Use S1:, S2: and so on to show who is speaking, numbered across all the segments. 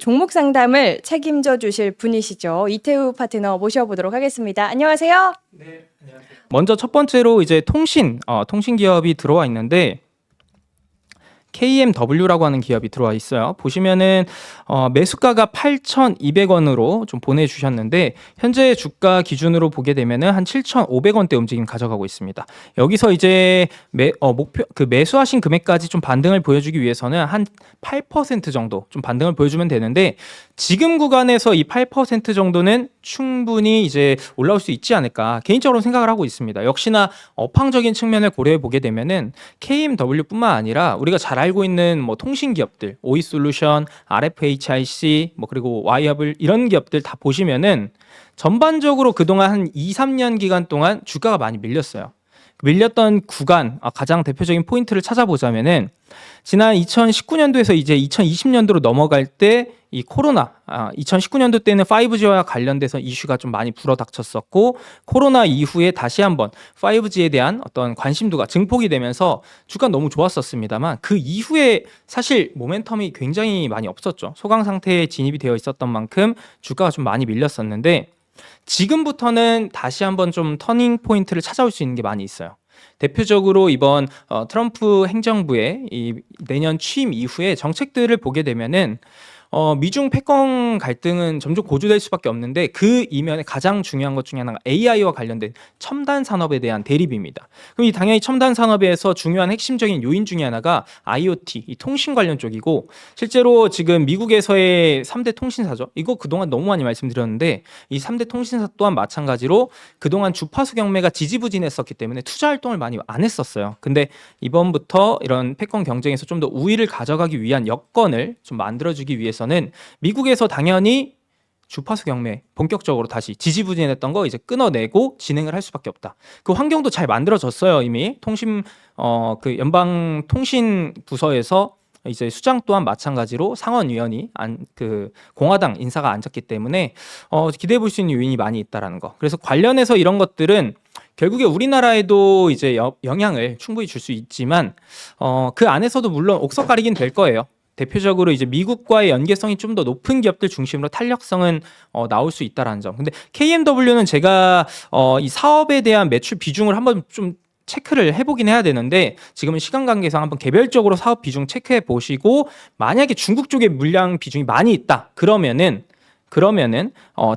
S1: 종목 상담을 책임져 주실 분이시죠. 이태우 파트너 모셔보도록 하겠습니다. 안녕하세요.
S2: 네, 안녕하세요. 먼저 첫 번째로 이제 통신 기업이 들어와 있는데 KMW라고 하는 기업이 들어와 있어요. 보시면은 매수가가 8,200원으로 좀 보내주셨는데 현재 주가 기준으로 보게 되면은 한 7,500원대 움직임 가져가고 있습니다. 여기서 이제 매수하신 금액까지 좀 반등을 보여주기 위해서는 한 8% 정도 좀 반등을 보여주면 되는데 지금 구간에서 이 8% 정도는 충분히 이제 올라올 수 있지 않을까 개인적으로 생각을 하고 있습니다. 역시나 업황적인 측면을 고려해 보게 되면은 KMW뿐만 아니라 우리가 잘 알고 있는 뭐 통신 기업들, 오이솔루션, RFHIC, 뭐 그리고 와이어블 이런 기업들 다 보시면은 전반적으로 그동안 한 2, 3년 기간 동안 주가가 많이 밀렸어요. 밀렸던 구간 가장 대표적인 포인트를 찾아보자면은 지난 2019년도에서 이제 2020년도로 넘어갈 때 이 코로나 2019년도 때는 5G와 관련돼서 이슈가 좀 많이 불어닥쳤었고 코로나 이후에 다시 한번 5G에 대한 어떤 관심도가 증폭이 되면서 주가 너무 좋았었습니다만 그 이후에 사실 모멘텀이 굉장히 많이 없었죠. 소강 상태에 진입이 되어 있었던 만큼 주가가 좀 많이 밀렸었는데 지금부터는 다시 한번 좀 터닝 포인트를 찾아올 수 있는 게 많이 있어요. 대표적으로 이번 트럼프 행정부의 이 내년 취임 이후에 정책들을 보게 되면은 미중 패권 갈등은 점점 고조될 수밖에 없는데 그 이면에 가장 중요한 것 중에 하나가 AI와 관련된 첨단 산업에 대한 대립입니다. 그럼 당연히 첨단 산업에서 중요한 핵심적인 요인 중에 하나가 IoT, 이 통신 관련 쪽이고 실제로 지금 미국에서의 3대 통신사죠. 이거 그동안 너무 많이 말씀드렸는데 이 3대 통신사 또한 마찬가지로 그동안 주파수 경매가 지지부진했었기 때문에 투자 활동을 많이 안 했었어요. 근데 이번부터 이런 패권 경쟁에서 좀 더 우위를 가져가기 위한 여건을 좀 만들어주기 위해서는 미국에서 당연히 주파수 경매 본격적으로 다시 지지부진했던 거 이제 끊어내고 진행을 할 수밖에 없다. 그 환경도 잘 만들어졌어요. 이미 그 연방 통신 부서에서 이제 수장 또한 마찬가지로 상원의원이 공화당 인사가 앉았기 때문에 기대해 볼 수 있는 요인이 많이 있다라는 거. 그래서 관련해서 이런 것들은 결국에 우리나라에도 이제 영향을 충분히 줄 수 있지만 그 안에서도 물론 옥석 가리긴 될 거예요. 대표적으로 이제 미국과의 연계성이 좀 더 높은 기업들 중심으로 탄력성은 나올 수 있다라는 점. 근데 KMW는 제가 이 사업에 대한 매출 비중을 한번 좀 체크를 해보긴 해야 되는데 지금은 시간 관계상 한번 개별적으로 사업 비중 체크해 보시고 만약에 중국 쪽에 물량 비중이 많이 있다 그러면은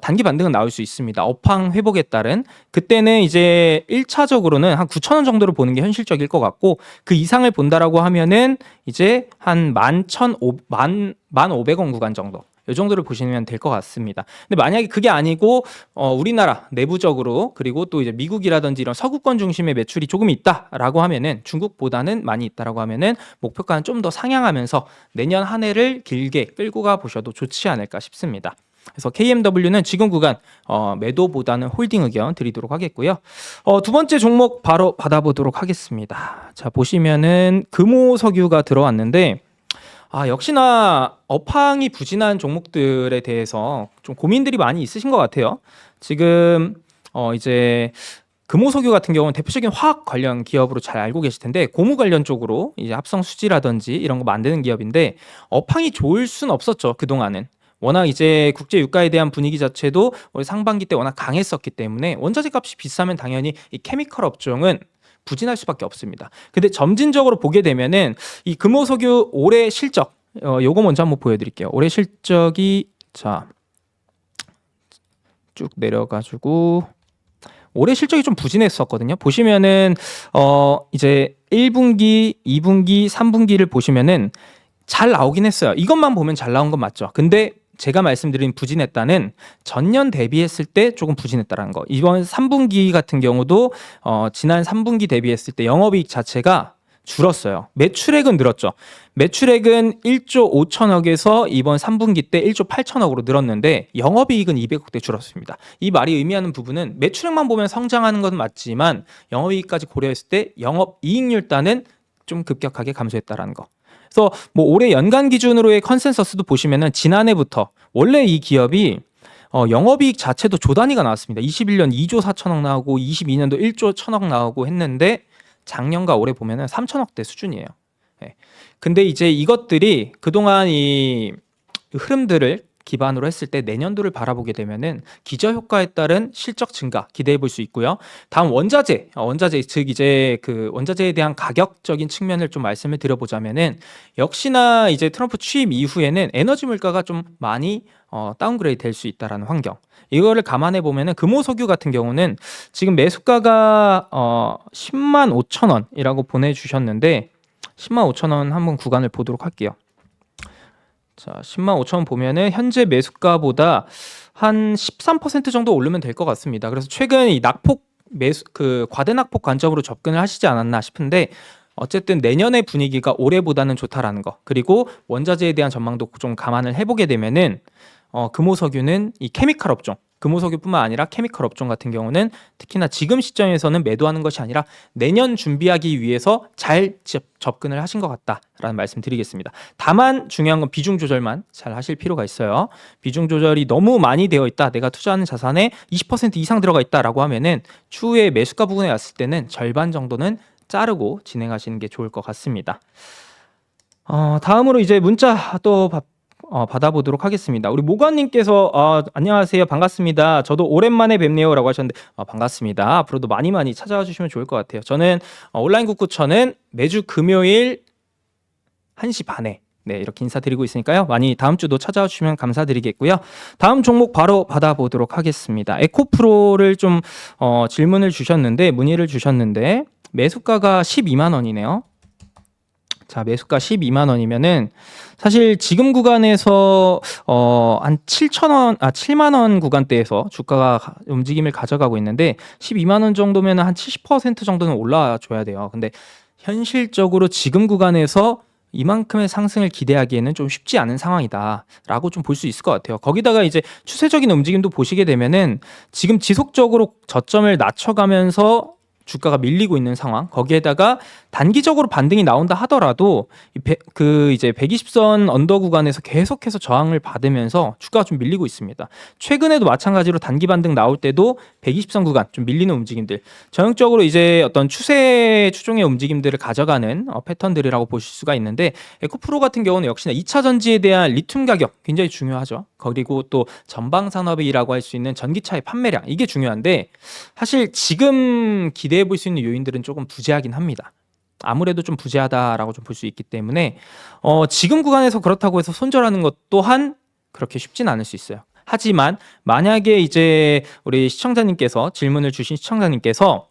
S2: 단기 반등은 나올 수 있습니다. 업황 회복에 따른 그때는 이제 1차적으로는 한 9,000원 정도로 보는 게 현실적일 것 같고 그 이상을 본다라고 하면은 이제 한 11,500원 구간 정도 이 정도를 보시면 될 것 같습니다. 근데 만약에 그게 아니고 우리나라 내부적으로 그리고 또 이제 미국이라든지 이런 서구권 중심의 매출이 조금 있다라고 하면은 중국보다는 많이 있다라고 하면은 목표가는 좀 더 상향하면서 내년 한 해를 길게 끌고 가 보셔도 좋지 않을까 싶습니다. 그래서 KMW는 지금 구간 매도보다는 홀딩 의견 드리도록 하겠고요. 두 번째 종목 바로 받아보도록 하겠습니다. 자 보시면은 금호석유가 들어왔는데 역시나 업황이 부진한 종목들에 대해서 좀 고민들이 많이 있으신 것 같아요. 지금 이제 금호석유 같은 경우는 대표적인 화학 관련 기업으로 잘 알고 계실 텐데 고무 관련 쪽으로 이제 합성 수지라든지 이런 거 만드는 기업인데 업황이 좋을 순 없었죠. 그동안은. 워낙 이제 국제 유가에 대한 분위기 자체도 올 상반기 때 워낙 강했었기 때문에 원자재 값이 비싸면 당연히 이 케미컬 업종은 부진할 수밖에 없습니다. 근데 점진적으로 보게 되면은 이 금호석유 올해 실적 요거 먼저 한번 보여드릴게요. 올해 실적이 쭉 내려가지고 올해 실적이 좀 부진했었거든요. 보시면은 이제 1분기, 2분기, 3분기를 보시면은 잘 나오긴 했어요. 이것만 보면 잘 나온 건 맞죠. 근데 제가 말씀드린 부진했다는 전년 대비했을 때 조금 부진했다는 거. 이번 3분기 같은 경우도 지난 3분기 대비했을 때 영업이익 자체가 줄었어요. 매출액은 늘었죠. 매출액은 1조 5천억에서 이번 3분기 때 1조 8천억으로 늘었는데 영업이익은 200억대 줄었습니다. 이 말이 의미하는 부분은 매출액만 보면 성장하는 건 맞지만 영업이익까지 고려했을 때 영업이익률 따는 좀 급격하게 감소했다는 거. 그래서 뭐 올해 연간 기준으로의 컨센서스도 보시면은 지난해부터 원래 이 기업이 영업이익 자체도 조 단위가 나왔습니다. 21년 2조 4천억 나오고 22년도 1조 1천억 나오고 했는데 작년과 올해 보면은 3천억대 수준이에요. 네. 근데 이제 이것들이 그동안 이 흐름들을 기반으로 했을 때 내년도를 바라보게 되면은 기저 효과에 따른 실적 증가 기대해 볼 수 있고요. 다음 원자재 즉 이제 그 원자재에 대한 가격적인 측면을 좀 말씀을 드려보자면은 역시나 이제 트럼프 취임 이후에는 에너지 물가가 좀 많이 다운그레이드 될 수 있다라는 환경. 이거를 감안해 보면은 금호석유 같은 경우는 지금 매수가가 10만 5천 원이라고 보내주셨는데 10만 5천 원 한번 구간을 보도록 할게요. 자, 10만 5천 원 보면은 현재 매수가보다 한 13% 정도 오르면 될 것 같습니다. 그래서 최근 이 낙폭 과대 낙폭 관점으로 접근을 하시지 않았나 싶은데 어쨌든 내년의 분위기가 올해보다는 좋다라는 거. 그리고 원자재에 대한 전망도 좀 감안을 해보게 되면은 금호석유는 이 케미칼 업종, 금호석유뿐만 아니라 케미칼 업종 같은 경우는 특히나 지금 시점에서는 매도하는 것이 아니라 내년 준비하기 위해서 잘 접근을 하신 것 같다라는 말씀 드리겠습니다. 다만 중요한 건 비중 조절만 잘 하실 필요가 있어요. 비중 조절이 너무 많이 되어 있다, 내가 투자하는 자산에 20% 이상 들어가 있다라고 하면은 추후에 매수가 부근에 왔을 때는 절반 정도는 자르고 진행하시는 게 좋을 것 같습니다. 다음으로 이제 문자 또 받아보도록 하겠습니다. 우리 모관님께서 안녕하세요, 반갑습니다. 저도 오랜만에 뵙네요라고 하셨는데 반갑습니다. 앞으로도 많이 찾아와 주시면 좋을 것 같아요. 저는 온라인 국구천은 매주 금요일 1시 반에 이렇게 인사드리고 있으니까요. 많이 다음 주도 찾아와 주시면 감사드리겠고요. 다음 종목 바로 받아보도록 하겠습니다. 에코프로를 좀 질문을 주셨는데, 문의를 주셨는데 매수가가 12만 원이네요. 자, 매수가 12만 원이면은 사실 지금 구간에서 한 7만 원 구간대에서 주가가 움직임을 가져가고 있는데 12만 원 정도면 한 70% 정도는 올라와 줘야 돼요. 근데 현실적으로 지금 구간에서 이만큼의 상승을 기대하기에는 좀 쉽지 않은 상황이다라고 좀 볼 수 있을 것 같아요. 거기다가 이제 추세적인 움직임도 보시게 되면은 지금 지속적으로 저점을 낮춰가면서 주가가 밀리고 있는 상황, 거기에다가 단기적으로 반등이 나온다 하더라도 이제 120선 언더 구간에서 계속해서 저항을 받으면서 주가가 좀 밀리고 있습니다. 최근에도 마찬가지로 단기 반등 나올 때도 120선 구간 좀 밀리는 움직임들, 전형적으로 이제 어떤 추종의 움직임들을 가져가는 패턴들이라고 보실 수가 있는데, 에코프로 같은 경우는 역시나 2차 전지에 대한 리튬 가격 굉장히 중요하죠. 그리고 또 전방 산업이라고 할 수 있는 전기차의 판매량, 이게 중요한데 사실 지금 기대해 볼 수 있는 요인들은 조금 부재하긴 합니다. 아무래도 좀 부재하다라고 좀 볼 수 있기 때문에 지금 구간에서 그렇다고 해서 손절하는 것 또한 그렇게 쉽진 않을 수 있어요. 하지만 만약에 이제 우리 시청자님께서 질문을 주신 시청자님께서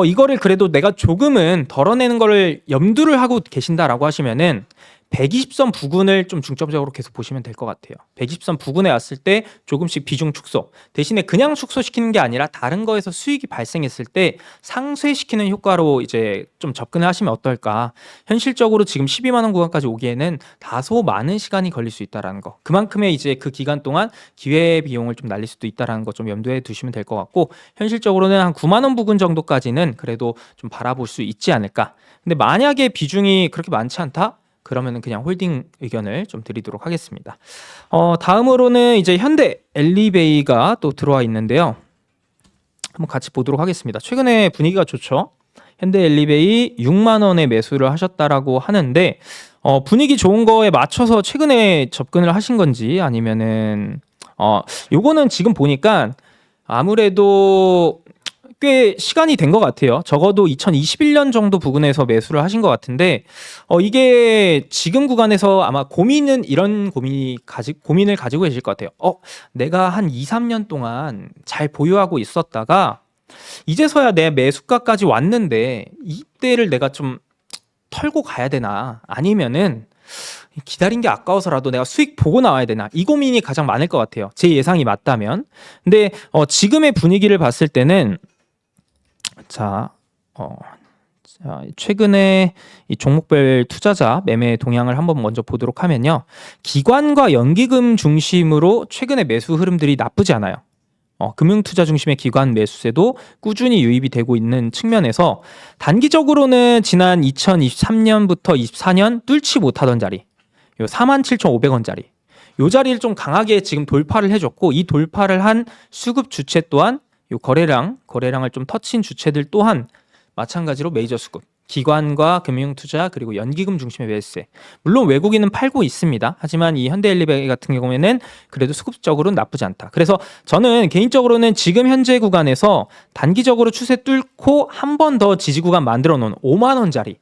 S2: 이거를 그래도 내가 조금은 덜어내는 거를 염두를 하고 계신다라고 하시면은 120선 부근을 좀 중점적으로 계속 보시면 될 것 같아요. 120선 부근에 왔을 때 조금씩 비중 축소, 대신에 그냥 축소시키는 게 아니라 다른 거에서 수익이 발생했을 때 상쇄시키는 효과로 이제 좀 접근을 하시면 어떨까. 현실적으로 지금 12만 원 구간까지 오기에는 다소 많은 시간이 걸릴 수 있다라는 거, 그만큼의 이제 그 기간 동안 기회 비용을 좀 날릴 수도 있다라는 거 좀 염두에 두시면 될 것 같고, 현실적으로는 한 9만 원 부근 정도까지는 그래도 좀 바라볼 수 있지 않을까. 근데 만약에 비중이 그렇게 많지 않다? 그러면은 그냥 홀딩 의견을 좀 드리도록 하겠습니다. 다음으로는 이제 현대 엘리베이가 또 들어와 있는데요. 한번 같이 보도록 하겠습니다. 최근에 분위기가 좋죠. 현대 엘리베이 6만 원에 매수를 하셨다라고 하는데 분위기 좋은 거에 맞춰서 최근에 접근을 하신 건지, 아니면은 요거는 지금 보니까 아무래도 꽤 시간이 된 것 같아요. 적어도 2021년 정도 부근에서 매수를 하신 것 같은데 이게 지금 구간에서 아마 이런 고민을 가지고 계실 것 같아요. 내가 한 2, 3년 동안 잘 보유하고 있었다가 이제서야 내 매수가까지 왔는데 이때를 내가 좀 털고 가야 되나, 아니면은 기다린 게 아까워서라도 내가 수익 보고 나와야 되나, 이 고민이 가장 많을 것 같아요. 제 예상이 맞다면. 근데 지금의 분위기를 봤을 때는 최근에 이 종목별 투자자 매매 동향을 한번 먼저 보도록 하면요. 기관과 연기금 중심으로 최근의 매수 흐름들이 나쁘지 않아요. 금융투자 중심의 기관 매수세도 꾸준히 유입이 되고 있는 측면에서 단기적으로는 지난 2023년부터 24년 뚫지 못하던 자리, 요 47,500원짜리, 요 자리를 좀 강하게 지금 돌파를 해줬고, 이 돌파를 한 수급 주체 또한 요 거래량을 좀 터친 주체들 또한 마찬가지로 메이저 수급, 기관과 금융투자 그리고 연기금 중심의 매수세. 물론 외국인은 팔고 있습니다. 하지만 이 현대엘리베이 같은 경우에는 그래도 수급적으로는 나쁘지 않다. 그래서 저는 개인적으로는 지금 현재 구간에서 단기적으로 추세 뚫고 한 번 더 지지 구간 만들어 놓은 5만 원짜리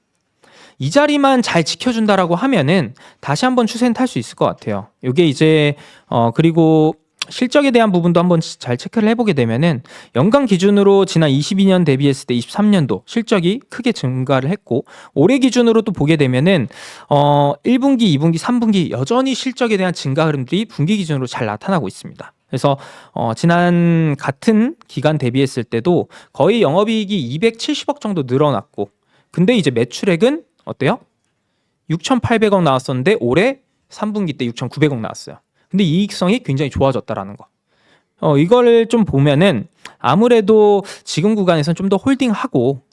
S2: 이 자리만 잘 지켜준다라고 하면은 다시 한번 추세는 탈 수 있을 것 같아요. 이게 이제 그리고 실적에 대한 부분도 한번 잘 체크를 해보게 되면은 연간 기준으로 지난 22년 대비했을 때 23년도 실적이 크게 증가를 했고 올해 기준으로 또 보게 되면은 1분기, 2분기, 3분기 여전히 실적에 대한 증가 흐름들이 분기 기준으로 잘 나타나고 있습니다. 그래서 지난 같은 기간 대비했을 때도 거의 영업이익이 270억 정도 늘어났고 근데 이제 매출액은 어때요? 6,800억 나왔었는데 올해 3분기 때 6,900억 나왔어요. 근데 이익성이 굉장히 좋아졌다라는 거. 이걸 좀 보면은 아무래도 지금 구간에서는 좀 더 홀딩하고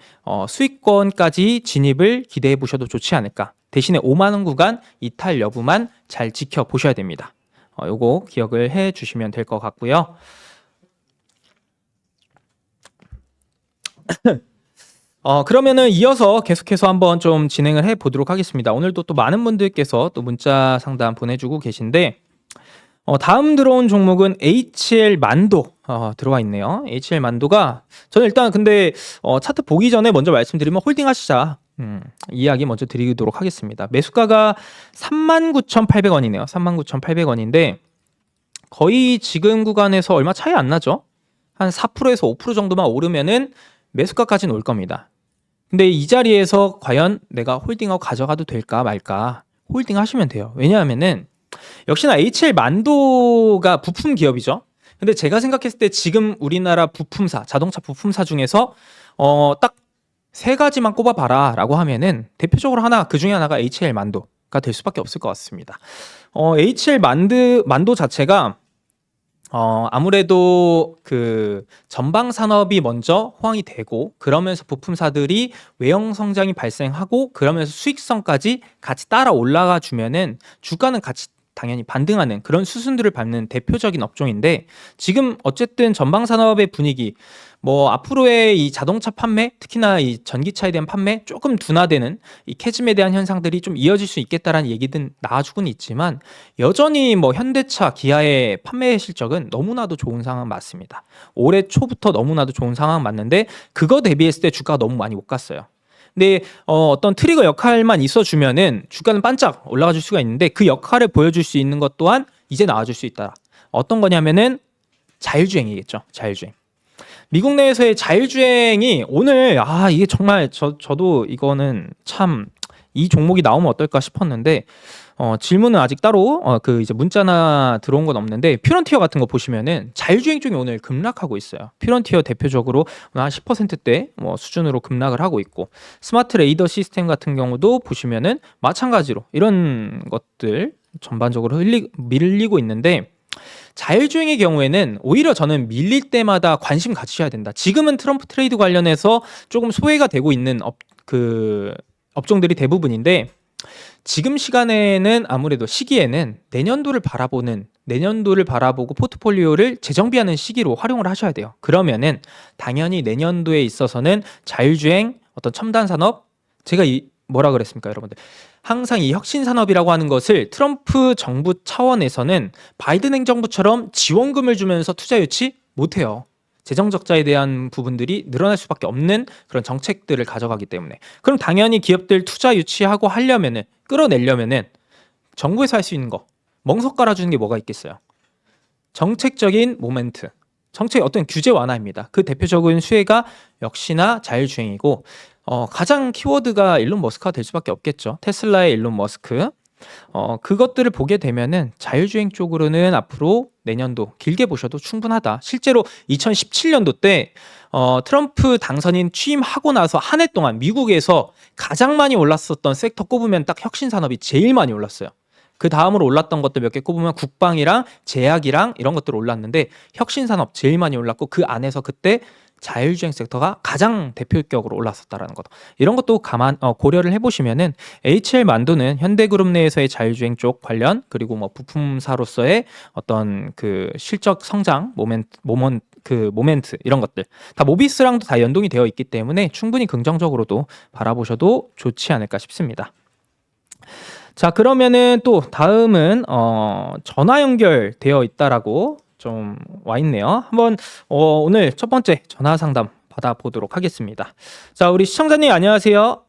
S2: 수익권까지 진입을 기대해 보셔도 좋지 않을까. 대신에 5만 원 구간 이탈 여부만 잘 지켜보셔야 됩니다. 요거 기억을 해 주시면 될 것 같고요. 그러면은 이어서 계속해서 한번 좀 진행을 해 보도록 하겠습니다. 오늘도 또 많은 분들께서 또 문자 상담 보내주고 계신데 다음 들어온 종목은 HL 만도 들어와 있네요. HL 만도가 저는 일단 근데 차트 보기 전에 먼저 말씀드리면 홀딩 하시자 이야기 먼저 드리도록 하겠습니다. 매수가가 39,800원이네요. 39,800원인데 거의 지금 구간에서 얼마 차이 안 나죠? 한 4%에서 5% 정도만 오르면은 매수가까지는 올 겁니다. 근데 이 자리에서 과연 내가 홀딩하고 가져가도 될까 말까 홀딩 하시면 돼요. 왜냐하면은 역시나 HL 만도가 부품 기업이죠. 근데 제가 생각했을 때 지금 우리나라 부품사, 자동차 부품사 중에서 딱 세 가지만 꼽아봐라 라고 하면은 대표적으로 그 중에 하나가 HL 만도가 될 수밖에 없을 것 같습니다. HL 만도 자체가 아무래도 그 전방 산업이 먼저 호황이 되고 그러면서 부품사들이 외형 성장이 발생하고 그러면서 수익성까지 같이 따라 올라가 주면은 주가는 같이 당연히 반등하는 그런 수순들을 밟는 대표적인 업종인데 지금 어쨌든 전방 산업의 분위기 뭐 앞으로의 이 자동차 판매 특히나 이 전기차에 대한 판매 조금 둔화되는 이 캐즘에 대한 현상들이 좀 이어질 수 있겠다라는 얘기든 나와주고는 있지만 여전히 뭐 현대차 기아의 판매 실적은 너무나도 좋은 상황 맞습니다. 올해 초부터 너무나도 좋은 상황 맞는데 그거 대비했을 때 주가가 너무 많이 못 갔어요. 근데 어떤 트리거 역할만 있어주면은 주가는 반짝 올라가 줄 수가 있는데 그 역할을 보여줄 수 있는 것 또한 이제 나와줄 수 있다. 어떤 거냐면은 자율주행이겠죠. 자율주행. 미국 내에서의 자율주행이 오늘 이게 정말 저도 이거는 참 이 종목이 나오면 어떨까 싶었는데 질문은 아직 따로 그 이제 문자나 들어온 건 없는데 퓨런티어 같은 거 보시면은 자율주행 쪽이 오늘 급락하고 있어요. 퓨런티어 대표적으로 한 10%대 뭐 수준으로 급락을 하고 있고 스마트 레이더 시스템 같은 경우도 보시면은 마찬가지로 이런 것들 전반적으로 밀리고 있는데 자율주행의 경우에는 오히려 저는 밀릴 때마다 관심 가지셔야 된다. 지금은 트럼프 트레이드 관련해서 조금 소외가 되고 있는 업종들이 대부분인데 지금 시기에는 내년도를 바라보고 포트폴리오를 재정비하는 시기로 활용을 하셔야 돼요. 그러면은 당연히 내년도에 있어서는 자율주행, 어떤 첨단 산업, 제가 뭐라 그랬습니까, 여러분들? 항상 이 혁신 산업이라고 하는 것을 트럼프 정부 차원에서는 바이든 행정부처럼 지원금을 주면서 투자 유치 못해요. 재정 적자에 대한 부분들이 늘어날 수밖에 없는 그런 정책들을 가져가기 때문에 그럼 당연히 기업들 투자 유치하고 끌어내려면은 정부에서 할 수 있는 거 멍석 깔아주는 게 뭐가 있겠어요? 정책적인 모멘트, 어떤 규제 완화입니다. 그 대표적인 수혜가 역시나 자율주행이고 가장 키워드가 일론 머스크가 될 수밖에 없겠죠. 테슬라의 일론 머스크. 그것들을 보게 되면은 자율주행 쪽으로는 앞으로 내년도 길게 보셔도 충분하다. 실제로 2017년도 때 트럼프 당선인 취임하고 나서 한 해 동안 미국에서 가장 많이 올랐었던 섹터 꼽으면 딱 혁신 산업이 제일 많이 올랐어요. 그 다음으로 올랐던 것들 몇 개 꼽으면 국방이랑 제약이랑 이런 것들 올랐는데 혁신 산업 제일 많이 올랐고 그 안에서 그때 자율주행 섹터가 가장 대표격으로 올랐었다라는 것. 이런 것도 고려를 해보시면은 HL 만도는 현대그룹 내에서의 자율주행 쪽 관련 그리고 뭐 부품사로서의 어떤 그 실적 성장 그 모멘트 이런 것들 다 모비스랑도 다 연동이 되어 있기 때문에 충분히 긍정적으로도 바라보셔도 좋지 않을까 싶습니다. 자, 그러면은 또 다음은 전화 연결되어 있다라고 좀 와 있네요. 한번 오늘 첫 번째 전화 상담 받아보도록 하겠습니다. 자, 우리 시청자님 안녕하세요.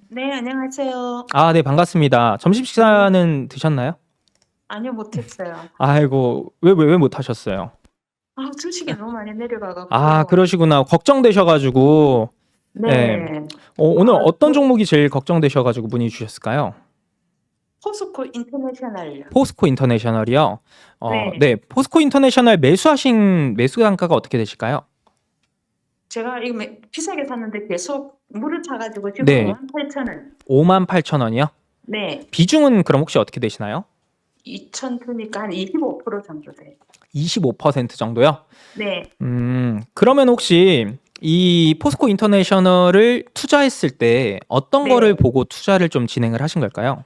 S3: 네, 안녕하세요.
S2: 아, 네, 반갑습니다. 점심 식사는 드셨나요?
S3: 아니요, 못했어요.
S2: 아이고, 왜 못 하셨어요?
S3: 아, 주식이 너무 많이 내려가갖고.
S2: 아, 그러시구나. 걱정되셔가지고.
S3: 네.
S2: 오늘
S3: 아,
S2: 어떤 종목이 제일 걱정되셔가지고 문의 주셨을까요?
S3: 포스코 인터내셔널요.
S2: 포스코 인터내셔널이요.
S3: 네.
S2: 네, 포스코 인터내셔널 매수하신 매수 단가가 어떻게 되실까요?
S3: 제가 이거 비싸게 샀는데 계속 물을 차가지고 지금
S2: 네.
S3: 58,000원.
S2: 58,000원이요?
S3: 네.
S2: 비중은 그럼 혹시 어떻게 되시나요?
S3: 2,000투니까 한 25% 정도 돼요.
S2: 25% 정도요?
S3: 네.
S2: 그러면 혹시 이 포스코 인터내셔널을 투자했을 때 어떤
S3: 네.
S2: 거를 보고 투자를 좀 진행을 하신 걸까요?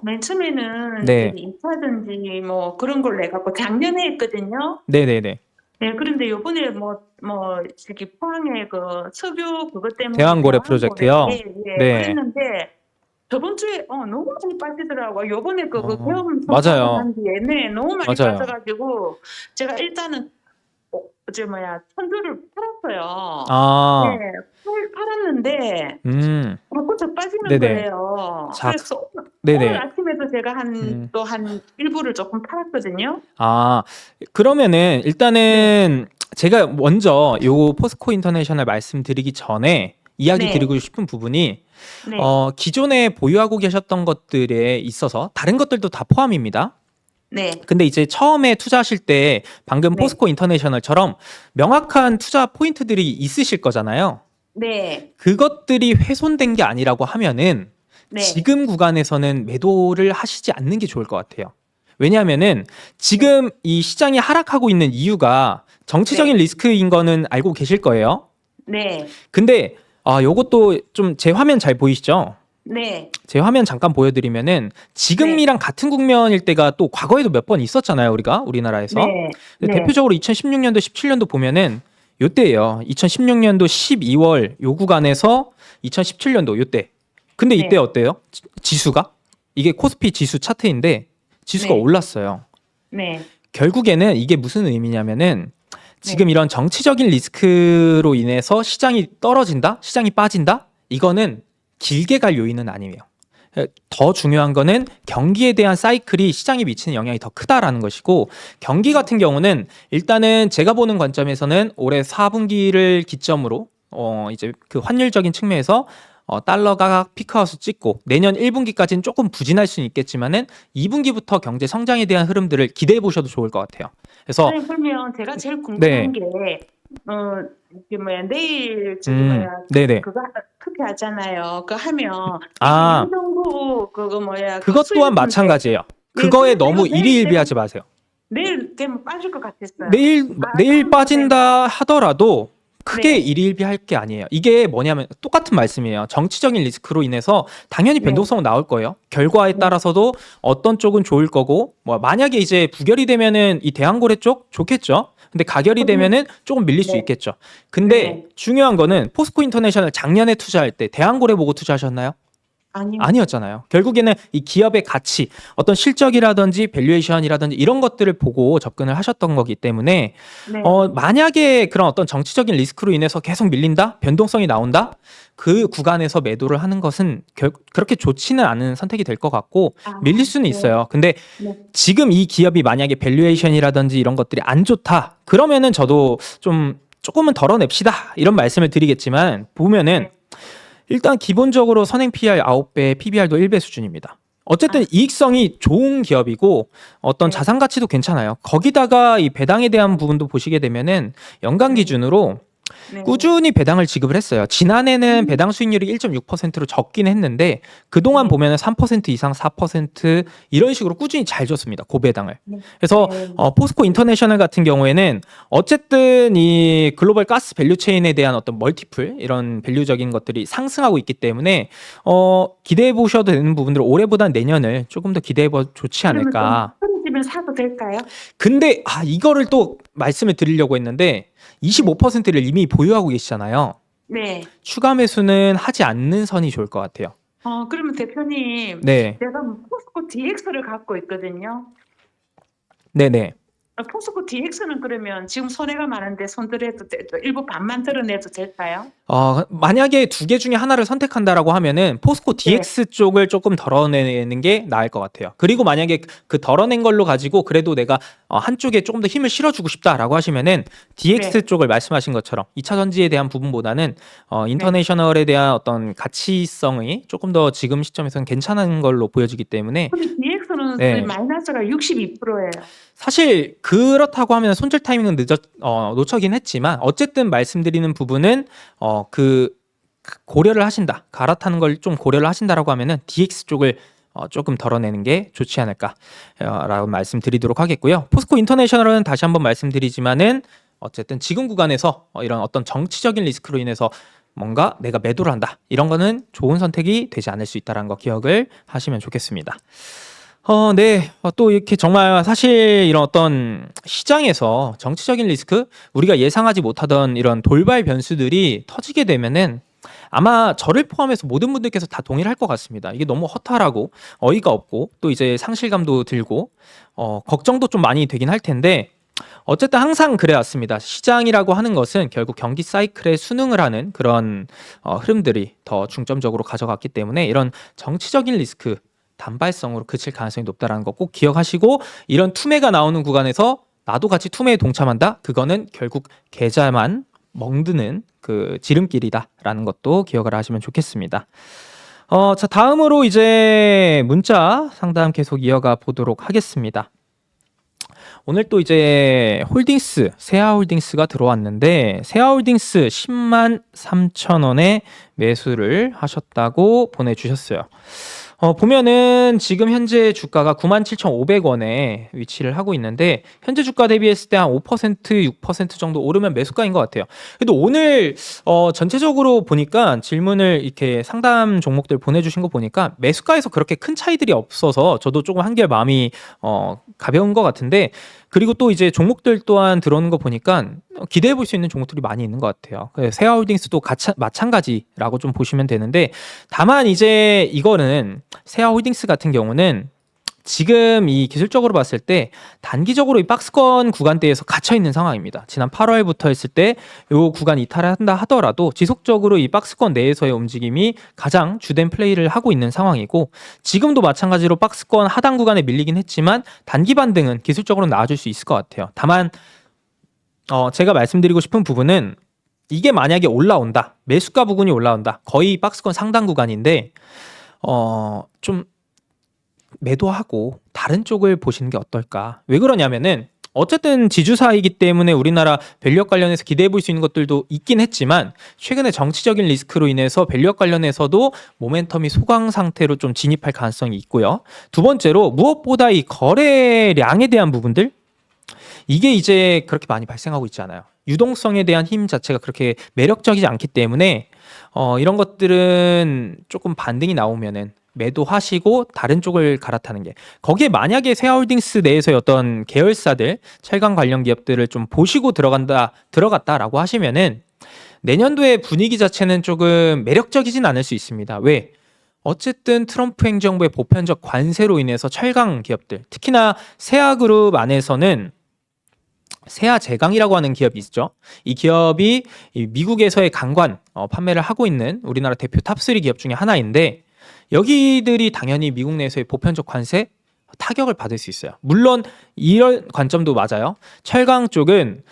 S3: 맨 처음에는
S2: 네.
S3: 인사든지 뭐 그런 걸 내갖고 작년에 했거든요.
S2: 네네네.
S3: 네, 그런데 요번에 저기 포항에 그 석유 그것 때문에
S2: 대왕고래 프로젝트요?
S3: 예,
S2: 네.
S3: 그랬는데 저번 주에 너무 많이 빠지더라고요. 요번에 그 계엄
S2: 맞아요.
S3: 한 뒤에 네, 너무 많이
S2: 맞아요.
S3: 빠져가지고 제가 일단은 선두를 팔았어요.
S2: 아,
S3: 네, 팔았는데 더 빠지는
S2: 네네.
S3: 거예요.
S2: 자,
S3: 그래서
S2: 네네.
S3: 오늘 아침에도 제가 또 한 일부를 조금 팔았거든요.
S2: 아, 그러면은 일단은 제가 먼저 요 포스코 인터내셔널 말씀드리기 전에 이야기
S3: 네.
S2: 드리고 싶은 부분이
S3: 네,
S2: 기존에 보유하고 계셨던 것들에 있어서 다른 것들도 다 포함입니다.
S3: 네,
S2: 근데 이제 처음에 투자하실 때 방금
S3: 네.
S2: 포스코 인터내셔널처럼 명확한 투자 포인트들이 있으실 거잖아요.
S3: 네,
S2: 그것들이 훼손된 게 아니라고 하면은
S3: 네.
S2: 지금 구간에서는 매도를 하시지 않는 게 좋을 것 같아요. 왜냐하면은 지금 이 시장이 하락하고 있는 이유가 정치적인 리스크인 거는 알고 계실 거예요.
S3: 네,
S2: 근데 요것도 좀 제 화면 잘 보이시죠?
S3: 네,
S2: 제 화면 잠깐 보여드리면은 지금이랑 같은 국면일 때가 또 과거에도 몇 번 있었잖아요, 우리나라에서.
S3: 네, 네.
S2: 대표적으로 2016년도, 17년도 보면은 요때예요. 2016년도 12월 요 구간에서 2017년도 요때. 근데 이때
S3: 네.
S2: 어때요? 지수가? 이게 코스피 지수 차트인데 지수가
S3: 네.
S2: 올랐어요.
S3: 네,
S2: 결국에는 이게 무슨 의미냐면은 지금 이런 정치적인 리스크로 인해서 시장이 떨어진다? 시장이 빠진다? 이거는 길게 갈 요인은 아니에요. 더 중요한 거는 경기에 대한 사이클이 시장에 미치는 영향이 더 크다라는 것이고, 경기 같은 경우는 일단은 제가 보는 관점에서는 올해 4분기를 기점으로 이제 그 환율적인 측면에서 달러가 피크아웃을 찍고 내년 1분기까지는 조금 부진할 수는 있겠지만은 2분기부터 경제 성장에 대한 흐름들을 기대해 보셔도 좋을 것 같아요. 그래서
S3: 아니, 그러면 제가 제일 궁금한
S2: 네.
S3: 게 내일
S2: 네네.
S3: 그거 투표하잖아요. 그거 하면
S2: 아.
S3: 정부
S2: 그것 또한 마찬가지예요. 그거에
S3: 그래서
S2: 너무
S3: 이거
S2: 일희일비하지 마세요.
S3: 내일 되면 빠질 것 같았어요.
S2: 내일 빠진다 하더라도 크게
S3: 네.
S2: 일희일비할 게 아니에요. 이게 뭐냐면 똑같은 말씀이에요. 정치적인 리스크로 인해서 당연히
S3: 네.
S2: 변동성은 나올 거예요. 결과에
S3: 네.
S2: 따라서도 어떤 쪽은 좋을 거고, 만약에 이제 부결이 되면은 이 대한고래 쪽 좋겠죠. 근데 가결이 되면은 조금 밀릴 수
S3: 네.
S2: 있겠죠. 근데
S3: 네.
S2: 중요한 거는 포스코 인터내셔널 작년에 투자할 때 대한고래 보고 투자하셨나요? 아니었잖아요. 결국에는 이 기업의 가치, 어떤 실적이라든지 밸류에이션이라든지 이런 것들을 보고 접근을 하셨던 거기 때문에
S3: 네.
S2: 만약에 그런 어떤 정치적인 리스크로 인해서 계속 밀린다, 변동성이 나온다, 그 구간에서 매도를 하는 것은 그렇게 좋지는 않은 선택이 될 것 같고 밀릴 수는
S3: 네.
S2: 있어요. 근데
S3: 네.
S2: 지금 이 기업이 만약에 밸류에이션이라든지 이런 것들이 안 좋다, 그러면은 저도 좀 조금은 덜어냅시다 이런 말씀을 드리겠지만, 보면은 일단 기본적으로 선행 PR 9배, PBR도 1배 수준입니다. 어쨌든 이익성이 좋은 기업이고 어떤
S3: 네.
S2: 자산 가치도 괜찮아요. 거기다가 이 배당에 대한 부분도 보시게 되면은 연간 기준으로
S3: 네.
S2: 꾸준히 배당을 지급을 했어요. 지난해는 배당 수익률이 1.6%로 적긴 했는데 그동안 보면은 3% 이상, 4% 이런 식으로 꾸준히 잘 줬습니다. 고배당을.
S3: 네.
S2: 그래서
S3: 네.
S2: 포스코 인터내셔널 같은 경우에는 어쨌든 이 글로벌 가스 밸류 체인에 대한 어떤 멀티플 이런 밸류적인 것들이 상승하고 있기 때문에 기대해 보셔도 되는 부분들, 올해보다 내년을 조금 더 기대해 봐 좋지 않을까.
S3: 그러면 좀 떨어지면 사도 될까요?
S2: 근데 이거를 또 말씀을 드리려고 했는데 25%를 이미 보유하고 계시잖아요.
S3: 네.
S2: 추가 매수는 하지 않는 선이 좋을 것 같아요.
S3: 그러면 대표님,
S2: 네.
S3: 제가 포스코 DX를 갖고 있거든요.
S2: 네네.
S3: 포스코 DX는 그러면 지금 손해가 많은데 손들어도 일부 반만 드러내도 될까요?
S2: 만약에 두 개 중에 하나를 선택한다라고 하면은 포스코 DX 쪽을 조금 덜어내는 게 나을 것 같아요. 그리고 만약에 그 덜어낸 걸로 가지고 그래도 내가 한쪽에 조금 더 힘을 실어주고 싶다라고 하시면은 DX 쪽을 말씀하신 것처럼 2차 전지에 대한 부분보다는 인터내셔널에 대한 어떤 가치성이 조금 더 지금 시점에서는 괜찮은 걸로 보여지기 때문에
S3: 근데 DX는
S2: 네.
S3: 마이너스가 62%예요.
S2: 사실 그렇다고 하면 손절 타이밍은 놓쳐긴 했지만 어쨌든 말씀드리는 부분은 고려를 하신다, 갈아타는 걸 좀 고려를 하신다라고 하면은 DX 쪽을 조금 덜어내는 게 좋지 않을까라고 말씀드리도록 하겠고요. 포스코 인터내셔널은 다시 한번 말씀드리지만은 어쨌든 지금 구간에서 이런 어떤 정치적인 리스크로 인해서 뭔가 내가 매도를 한다, 이런 거는 좋은 선택이 되지 않을 수 있다는 거 기억을 하시면 좋겠습니다. 네. 또 이렇게 정말 사실 이런 어떤 시장에서 정치적인 리스크, 우리가 예상하지 못하던 이런 돌발 변수들이 터지게 되면은 아마 저를 포함해서 모든 분들께서 다 동의를 할 것 같습니다. 이게 너무 허탈하고 어이가 없고 또 이제 상실감도 들고 걱정도 좀 많이 되긴 할 텐데 어쨌든 항상 그래왔습니다. 시장이라고 하는 것은 결국 경기 사이클에 순응을 하는 그런 흐름들이 더 중점적으로 가져갔기 때문에 이런 정치적인 리스크 단발성으로 그칠 가능성이 높다는 거 꼭 기억하시고, 이런 투매가 나오는 구간에서 나도 같이 투매에 동참한다? 그거는 결국 계좌만 멍드는 그 지름길이다라는 것도 기억을 하시면 좋겠습니다. 자, 다음으로 이제 문자 상담 계속 이어가 보도록 하겠습니다. 오늘 또 이제 홀딩스, 세아홀딩스가 들어왔는데 세아홀딩스 10만 3천 원에 매수를 하셨다고 보내주셨어요. 보면은 지금 현재 주가가 97,500원에 위치를 하고 있는데 현재 주가 대비했을 때 한 5%, 6% 정도 오르면 매수가인 것 같아요. 그래도 오늘 전체적으로 보니까 질문을 이렇게 상담 종목들 보내주신 거 보니까 매수가에서 그렇게 큰 차이들이 없어서 저도 조금 한결 마음이 가벼운 것 같은데, 그리고 또 이제 종목들 또한 들어오는 거 보니까 기대해 볼 수 있는 종목들이 많이 있는 것 같아요. 세아홀딩스도 마찬가지라고 좀 보시면 되는데, 다만 이제 이거는 세아홀딩스 같은 경우는 지금 이 기술적으로 봤을 때 단기적으로 이 박스권 구간대에서 갇혀 있는 상황입니다. 지난 8월부터 했을 때 이 구간 이탈을 한다 하더라도 지속적으로 이 박스권 내에서의 움직임이 가장 주된 플레이를 하고 있는 상황이고, 지금도 마찬가지로 박스권 하단 구간에 밀리긴 했지만 단기 반등은 기술적으로 나아질 수 있을 것 같아요. 다만 제가 말씀드리고 싶은 부분은 이게 만약에 올라온다, 매수가 부분이 올라온다, 거의 박스권 상단 구간인데 좀 매도하고 다른 쪽을 보시는 게 어떨까? 왜 그러냐면은 어쨌든 지주사이기 때문에 우리나라 밸류업 관련해서 기대해 볼 수 있는 것들도 있긴 했지만 최근에 정치적인 리스크로 인해서 밸류업 관련해서도 모멘텀이 소강 상태로 좀 진입할 가능성이 있고요. 두 번째로 무엇보다 이 거래량에 대한 부분들, 이게 이제 그렇게 많이 발생하고 있지 않아요. 유동성에 대한 힘 자체가 그렇게 매력적이지 않기 때문에 이런 것들은 조금 반등이 나오면은 매도하시고 다른 쪽을 갈아타는 게, 거기에 만약에 세아홀딩스 내에서의 어떤 계열사들, 철강 관련 기업들을 좀 보시고 들어갔다라고 하시면은 내년도의 분위기 자체는 조금 매력적이진 않을 수 있습니다. 왜? 어쨌든 트럼프 행정부의 보편적 관세로 인해서 철강 기업들, 특히나 세아그룹 안에서는 세아제강이라고 하는 기업이 있죠. 이 기업이 미국에서의 강관 판매를 하고 있는 우리나라 대표 탑3 기업 중에 하나인데, 여기들이 당연히 미국 내에서의 보편적 관세 타격을 받을 수 있어요. 물론 이런 관점도 맞아요. 철강 쪽은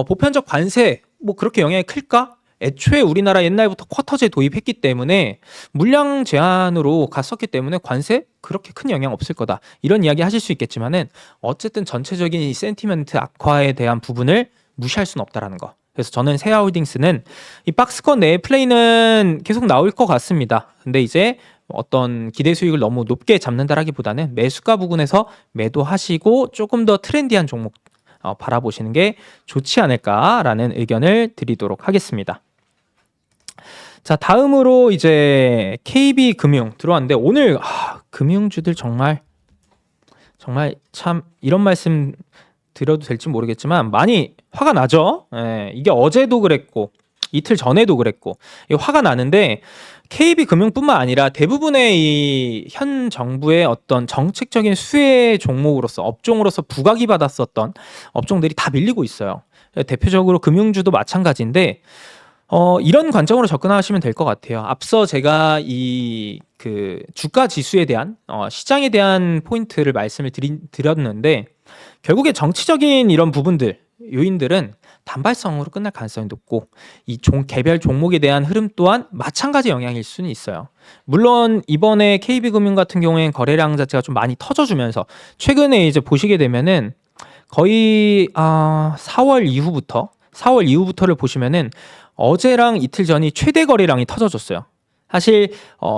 S2: 보편적 관세 뭐 그렇게 영향이 클까? 애초에 우리나라 옛날부터 쿼터제 도입했기 때문에 물량 제한으로 갔었기 때문에 관세 그렇게 큰 영향 없을 거다, 이런 이야기 하실 수 있겠지만은 어쨌든 전체적인 이 센티멘트 악화에 대한 부분을 무시할 수는 없다라는 거. 그래서 저는 세아홀딩스는 이 박스권 내의 플레이는 계속 나올 것 같습니다. 근데 이제 어떤 기대 수익을 너무 높게 잡는다라기보다는 매수가 부분에서 매도하시고 조금 더 트렌디한 종목 바라보시는 게 좋지 않을까라는 의견을 드리도록 하겠습니다. 자, 다음으로 이제 KB금융 들어왔는데 오늘 금융주들 정말 정말 참 이런 말씀 드려도 될지 모르겠지만 많이 화가 나죠. 예, 이게 어제도 그랬고 이틀 전에도 그랬고 이게 화가 나는데 KB금융뿐만 아니라 대부분의 이 현 정부의 어떤 정책적인 수혜 종목으로서 업종으로서 부각이 받았었던 업종들이 다 밀리고 있어요. 대표적으로 금융주도 마찬가지인데 이런 관점으로 접근하시면 될 것 같아요. 앞서 제가 이 그 주가 지수에 대한 시장에 대한 포인트를 말씀을 드렸는데 결국에 정치적인 이런 부분들 요인들은 단발성으로 끝날 가능성이 높고 이 개별 종목에 대한 흐름 또한 마찬가지 영향일 수는 있어요. 물론 이번에 KB금융 같은 경우에는 거래량 자체가 좀 많이 터져주면서 최근에 이제 보시게 되면은 거의 4월 이후부터를 보시면은 어제랑 이틀 전이 최대 거래량이 터져줬어요. 사실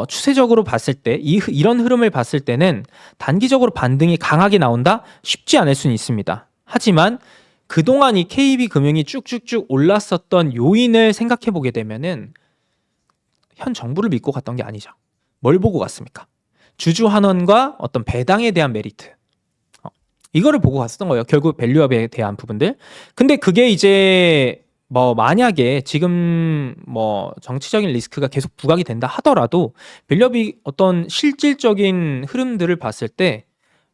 S2: 추세적으로 봤을 때 이런 흐름을 봤을 때는 단기적으로 반등이 강하게 나온다 쉽지 않을 수는 있습니다. 하지만 그동안 이 KB금융이 쭉쭉쭉 올랐었던 요인을 생각해 보게 되면은 현 정부를 믿고 갔던 게 아니죠. 뭘 보고 갔습니까? 주주환원과 어떤 배당에 대한 메리트. 이거를 보고 갔었던 거예요. 결국 밸류업에 대한 부분들. 근데 그게 이제 뭐 만약에 지금 뭐 정치적인 리스크가 계속 부각이 된다 하더라도 밸류업이 어떤 실질적인 흐름들을 봤을 때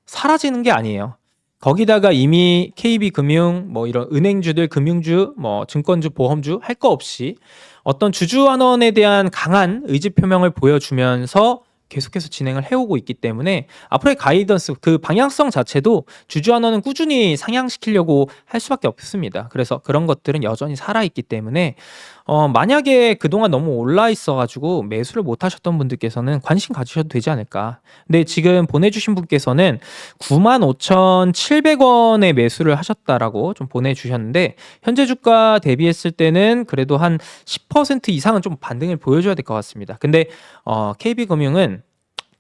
S2: 사라지는 게 아니에요. 거기다가 이미 KB금융 뭐 이런 은행주들 금융주 뭐 증권주 보험주 할 거 없이 어떤 주주환원에 대한 강한 의지 표명을 보여주면서 계속해서 진행을 해오고 있기 때문에 앞으로의 가이던스 그 방향성 자체도 주주환원은 꾸준히 상향시키려고 할 수밖에 없습니다. 그래서 그런 것들은 여전히 살아있기 때문에 만약에 그동안 너무 올라 있어가지고 매수를 못 하셨던 분들께서는 관심 가지셔도 되지 않을까. 근데 지금 보내주신 분께서는 95,700원에 매수를 하셨다라고 좀 보내주셨는데 현재 주가 대비했을 때는 그래도 한 10% 이상은 좀 반등을 보여줘야 될 것 같습니다. 근데 KB금융은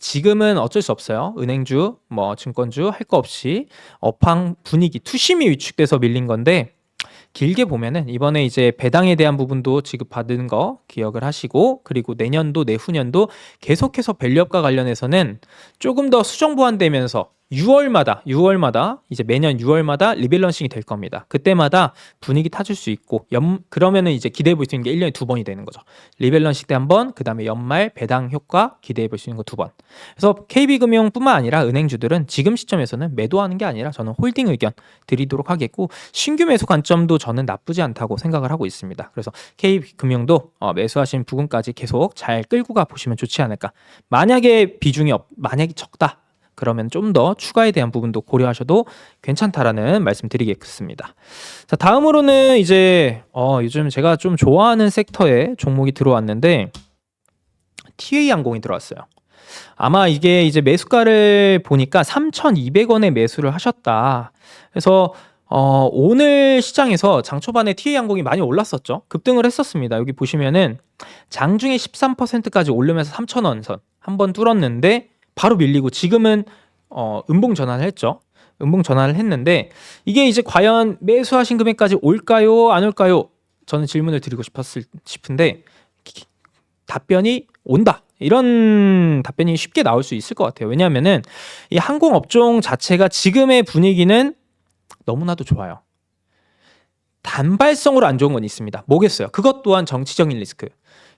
S2: 지금은 어쩔 수 없어요. 은행주, 뭐 증권주 할 거 없이 업황 분위기, 투심이 위축돼서 밀린 건데 길게 보면은 이번에 이제 배당에 대한 부분도 지급받은 거 기억을 하시고 그리고 내년도 내후년도 계속해서 밸류업과 관련해서는 조금 더 수정 보완되면서 6월마다 이제 매년 6월마다 리밸런싱이 될 겁니다. 그때마다 분위기 타줄 수 있고 그러면은 이제 기대해 볼 수 있는 게 1년에 2번이 되는 거죠. 리밸런싱 때 한 번, 그다음에 연말 배당 효과 기대해 볼 수 있는 거 2번. 그래서 KB금융뿐만 아니라 은행주들은 지금 시점에서는 매도하는 게 아니라 저는 홀딩 의견 드리도록 하겠고 신규 매수 관점도 저는 나쁘지 않다고 생각을 하고 있습니다. 그래서 KB금융도 매수하신 부분까지 계속 잘 끌고 가 보시면 좋지 않을까. 만약에 만약에 적다. 그러면 좀 더 추가에 대한 부분도 고려하셔도 괜찮다라는 말씀 드리겠습니다. 자, 다음으로는 이제 요즘 제가 좀 좋아하는 섹터에 종목이 들어왔는데 TA항공이 들어왔어요. 아마 이게 이제 매수가를 보니까 3,200원에 매수를 하셨다. 그래서 오늘 시장에서 장 초반에 TA항공이 많이 올랐었죠. 급등을 했었습니다. 여기 보시면은 장중에 13%까지 오르면서 3,000원 선 한번 뚫었는데 바로 밀리고 지금은 음봉 전환을 했죠. 음봉 전환을 했는데 이게 이제 과연 매수하신 금액까지 올까요? 안 올까요? 저는 질문을 드리고 싶은데 답변이 온다. 이런 답변이 쉽게 나올 수 있을 것 같아요. 왜냐하면은 이 항공업종 자체가 지금의 분위기는 너무나도 좋아요. 단발성으로 안 좋은 건 있습니다. 뭐겠어요? 그것 또한 정치적인 리스크.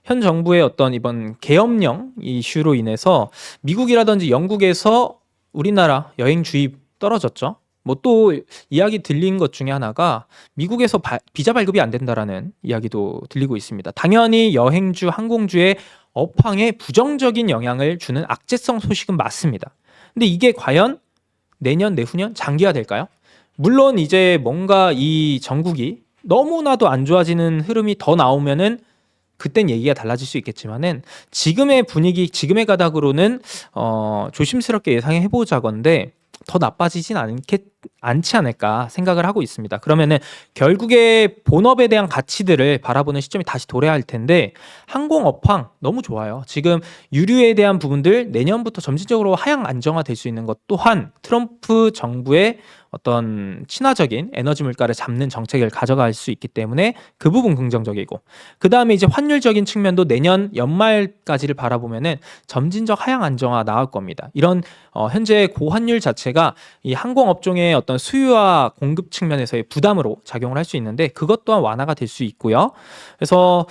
S2: 현 정부의 어떤 이번 계엄령 이슈로 인해서 미국이라든지 영국에서 우리나라 여행 주입 떨어졌죠. 뭐 또 이야기 들린 것 중에 하나가 미국에서 비자 발급이 안 된다라는 이야기도 들리고 있습니다. 당연히 여행주, 항공주의 업황에 부정적인 영향을 주는 악재성 소식은 맞습니다. 근데 이게 과연 내년, 내후년 장기화될까요? 물론 이제 뭔가 이 전국이 너무나도 안 좋아지는 흐름이 더 나오면은 그땐 얘기가 달라질 수 있겠지만은 지금의 분위기, 지금의 가닥으로는 조심스럽게 예상해 보자건데 더 나빠지진 않지 않을까 생각을 하고 있습니다. 그러면은 결국에 본업에 대한 가치들을 바라보는 시점이 다시 도래할 텐데 항공 업황 너무 좋아요. 지금 유류에 대한 부분들 내년부터 점진적으로 하향 안정화될 수 있는 것 또한 트럼프 정부의 어떤 친화적인 에너지 물가를 잡는 정책을 가져갈 수 있기 때문에 그 부분 긍정적이고 그 다음에 이제 환율적인 측면도 내년 연말까지를 바라보면은 점진적 하향 안정화 나올 겁니다. 이런 현재 고환율 자체가 이 항공 업종의 어떤 수요와 공급 측면에서의 부담으로 작용을 할 수 있는데 그것 또한 완화가 될 수 있고요. 그래서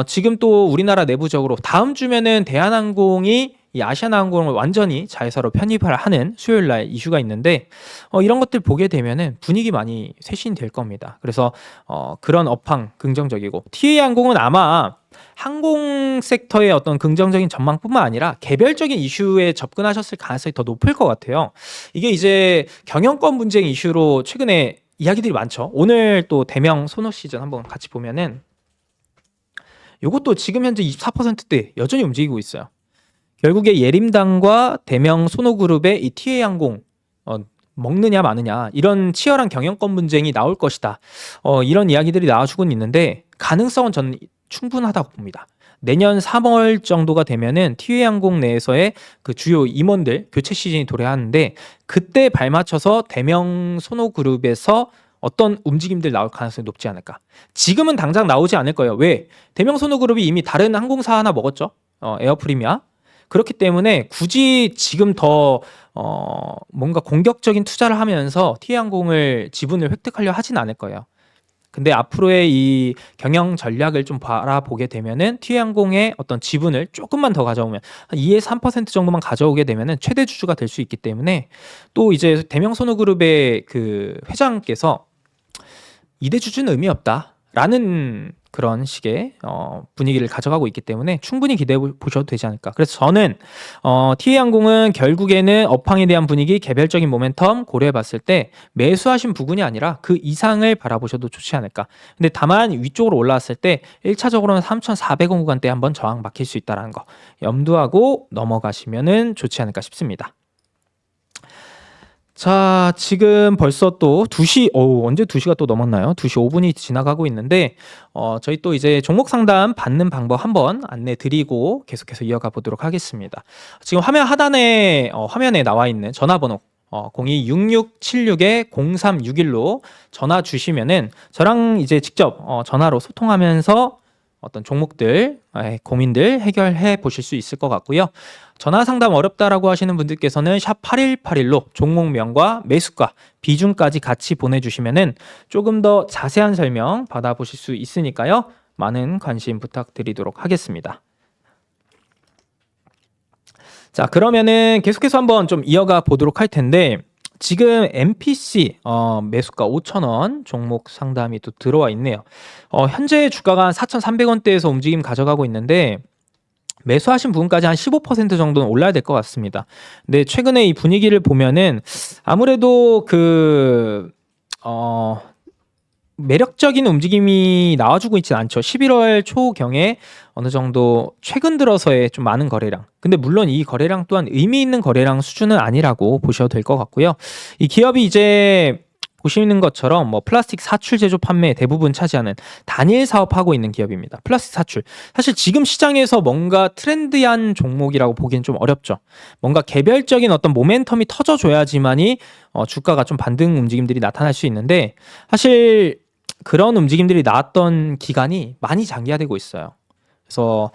S2: 지금 또 우리나라 내부적으로 다음 주면은 대한항공이 이 아시아나항공을 완전히 자회사로 편입을 하는 수요일 날 이슈가 있는데 이런 것들 보게 되면은 분위기 많이 쇄신이 될 겁니다. 그래서 그런 업황 긍정적이고 TA항공은 아마 항공 섹터의 어떤 긍정적인 전망뿐만 아니라 개별적인 이슈에 접근하셨을 가능성이 더 높을 것 같아요. 이게 이제 경영권 분쟁 이슈로 최근에 이야기들이 많죠. 오늘 또 대명 소노 시즌 한번 같이 보면은 이것도 지금 현재 24%대 여전히 움직이고 있어요. 결국에 예림당과 대명 소노그룹의 이 TA항공 먹느냐 마느냐 이런 치열한 경영권 분쟁이 나올 것이다. 이런 이야기들이 나와주고 있는데 가능성은 저는 충분하다고 봅니다. 내년 3월 정도가 되면은 TA항공 내에서의 그 주요 임원들 교체 시즌이 도래하는데 그때 발맞춰서 대명 소노그룹에서 어떤 움직임들 나올 가능성이 높지 않을까. 지금은 당장 나오지 않을 거예요. 왜? 대명 소노그룹이 이미 다른 항공사 하나 먹었죠. 에어프리미아. 그렇기 때문에 굳이 지금 더 뭔가 공격적인 투자를 하면서 TA항공을 지분을 획득하려 하진 않을 거예요. 근데 앞으로의 이 경영 전략을 좀 바라보게 되면은 TA항공의 어떤 지분을 조금만 더 가져오면 한 2에서 3% 정도만 가져오게 되면은 최대 주주가 될 수 있기 때문에 또 이제 대명소노그룹의 그 회장께서 2대 주주는 의미 없다라는 그런 식의 분위기를 가져가고 있기 때문에 충분히 기대해 보셔도 되지 않을까. 그래서 저는 TA항공은 결국에는 업황에 대한 분위기, 개별적인 모멘텀 고려해 봤을 때 매수하신 부분이 아니라 그 이상을 바라보셔도 좋지 않을까. 근데 다만 위쪽으로 올라왔을 때 1차적으로는 3,400원 구간대에 한번 저항 막힐 수 있다는 거 염두하고 넘어가시면은 좋지 않을까 싶습니다. 자, 지금 벌써 또 2시, 언제 2시가 또 넘었나요? 2시 5분이 지나가고 있는데, 저희 또 이제 종목 상담 받는 방법 한번 안내 드리고 계속해서 이어가 보도록 하겠습니다. 지금 화면 하단에, 화면에 나와 있는 전화번호, 026676-0361로 전화 주시면은 저랑 이제 직접 전화로 소통하면서 어떤 종목들, 고민들 해결해 보실 수 있을 것 같고요. 전화 상담 어렵다라고 하시는 분들께서는 샵 8181로 종목명과 매수가, 비중까지 같이 보내주시면은 조금 더 자세한 설명 받아보실 수 있으니까요. 많은 관심 부탁드리도록 하겠습니다. 자, 그러면은 계속해서 한번 좀 이어가 보도록 할 텐데 지금 MPC 매수가 5,000원 종목 상담이 또 들어와 있네요. 현재 주가가 한 4,300원대에서 움직임 가져가고 있는데 매수하신 부분까지 한 15% 정도는 올라야 될 것 같습니다. 근데 최근에 이 분위기를 보면은 아무래도 매력적인 움직임이 나와주고 있진 않죠. 11월 초경에 어느 정도 최근 들어서의 좀 많은 거래량. 근데 물론 이 거래량 또한 의미 있는 거래량 수준은 아니라고 보셔도 될 것 같고요. 이 기업이 이제 보시는 것처럼 뭐 플라스틱 사출 제조 판매 대부분 차지하는 단일 사업하고 있는 기업입니다. 플라스틱 사출. 사실 지금 시장에서 뭔가 트렌디한 종목이라고 보기엔 좀 어렵죠. 뭔가 개별적인 어떤 모멘텀이 터져줘야지만이 주가가 좀 반등 움직임들이 나타날 수 있는데 사실 그런 움직임들이 나왔던 기간이 많이 장기화되고 있어요. 그래서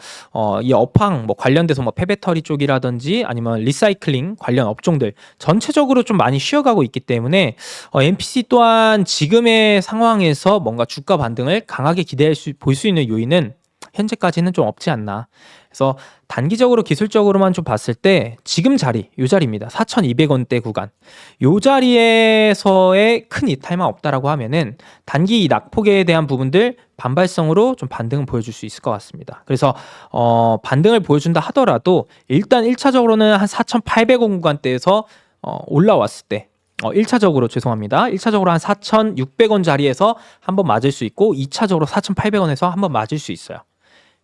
S2: 이 업황 뭐 관련돼서 뭐 폐배터리 쪽이라든지 아니면 리사이클링 관련 업종들 전체적으로 좀 많이 쉬어가고 있기 때문에 MPC 또한 지금의 상황에서 뭔가 주가 반등을 강하게 볼 수 있는 요인은 현재까지는 좀 없지 않나. 그래서 단기적으로 기술적으로만 좀 봤을 때 지금 자리, 요 자리입니다. 4,200원대 구간. 요 자리에서의 큰 이탈만 없다라고 하면은 단기 이 낙폭에 대한 부분들 반발성으로 좀 반등을 보여줄 수 있을 것 같습니다. 그래서 반등을 보여준다 하더라도 일단 1차적으로는 한 4,800원 구간대에서 올라왔을 때 1차적으로 죄송합니다. 1차적으로 한 4,600원 자리에서 한번 맞을 수 있고 2차적으로 4,800원에서 한번 맞을 수 있어요.